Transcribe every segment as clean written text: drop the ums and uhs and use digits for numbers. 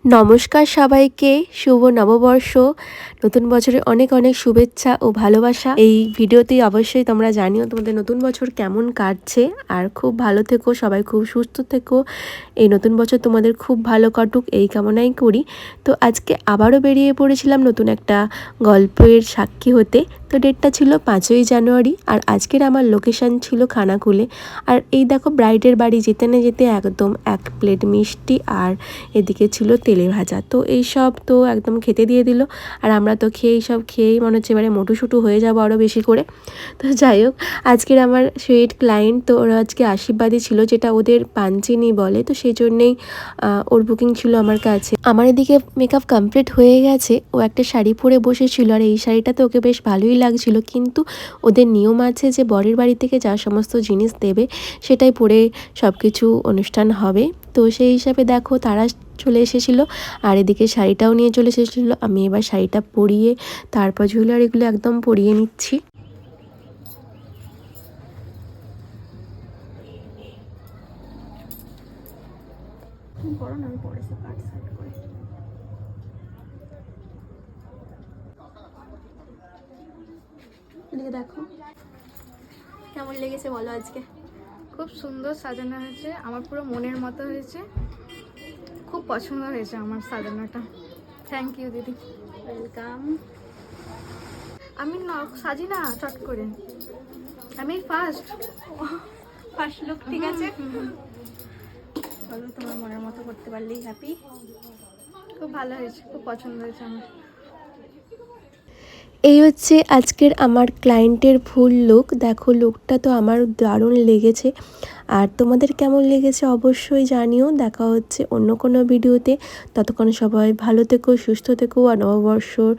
নমস্কার সবাইকে, শুভ নববর্ষ। নতুন বছরের অনেক অনেক শুভেচ্ছা ও ভালোবাসা। এই ভিডিওতে অবশ্যই তোমরা জানিও তোমাদের নতুন বছর কেমন কাটছে, আর খুব ভালো থেকো, সবাই খুব সুস্থ থেকো। এই নতুন বছর তোমাদের খুব ভালো কাটুক এই কামনাই করি। তো আজকে আবারও বেরিয়ে পড়েছিলাম নতুন একটা গল্পের সাক্ষী হতে। তো ডেটটা ছিল 5ই জানুয়ারি, আর আজকের আমার লোকেশান ছিল খানাকুলে। আর এই দেখো, ব্রাইডের বাড়ি যেতে না যেতে একদম 1 প্লেট মিষ্টি আর এদিকে ছিল তেলে ভাজা। তো এইসব তো একদম খেতে দিয়ে দিল, আর আমরা তো খেয়েই মনে হচ্ছে এবারে মোটুসুটু হয়ে যাবো আরও বেশি করে। তো যাই হোক, আজকের আমার সুইট ক্লায়েন্ট, তো ওরা আজকে আশীর্বাদী ছিল, যেটা ওদের পাঞ্চিনি বলে, তো সেই জন্যেই ওর বুকিং ছিল আমার কাছে। আমার এদিকে মেকআপ কমপ্লিট হয়ে গেছে। ও একটা শাড়ি পরে বসেছিল, আর এই শাড়িটাতে ওকে বেশ ভালোই লাগছিল, কিন্তু ওদের নিয়ম আছে যে বরের বাড়ি থেকে যা সমস্ত জিনিস দেবে সেটাই পরে সব কিছু অনুষ্ঠান হবে। তো সেই হিসাবে দেখো, তারা চলে এসেছিলো, আর এদিকে শাড়িটাও নিয়ে চলে এসেছিলো। আমি এবার শাড়িটা পরিয়ে তারপর জুয়েলারিগুলো একদম পরিয়ে নিচ্ছি। দেখো কেমন লেগেছে বলো আজকে। খুব সুন্দর সাজানো হয়েছে, আমার পুরো মনের মতো হয়েছে, খুব পছন্দ হয়েছে আমার সাজানোটা। থ্যাংক ইউ দিদি। ওয়েলকাম। আমি সাজি না চট করে, আমি ফার্স্ট লুক ঠিক আছে। চলো, তোমার মনের মতো করতে পারলেই হ্যাপি। খুব ভালো হয়েছে, খুব পছন্দ হয়েছে আমার। এই হচ্ছে আজকের আমার ক্লায়েন্টের ফুল লুক। দেখো, লুকটা তো আমার দারুণ লেগেছে, আর তোমাদের কেমন লেগেছে অবশ্যই জানিও। দেখা হচ্ছে অন্য কোনো ভিডিওতে। ততক্ষণ সবাই ভালো থেকো, সুস্থ থেকো, আর নববর্ষর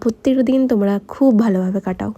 প্রত্যেকটা দিন তোমরা খুব ভালোভাবে কাটাও।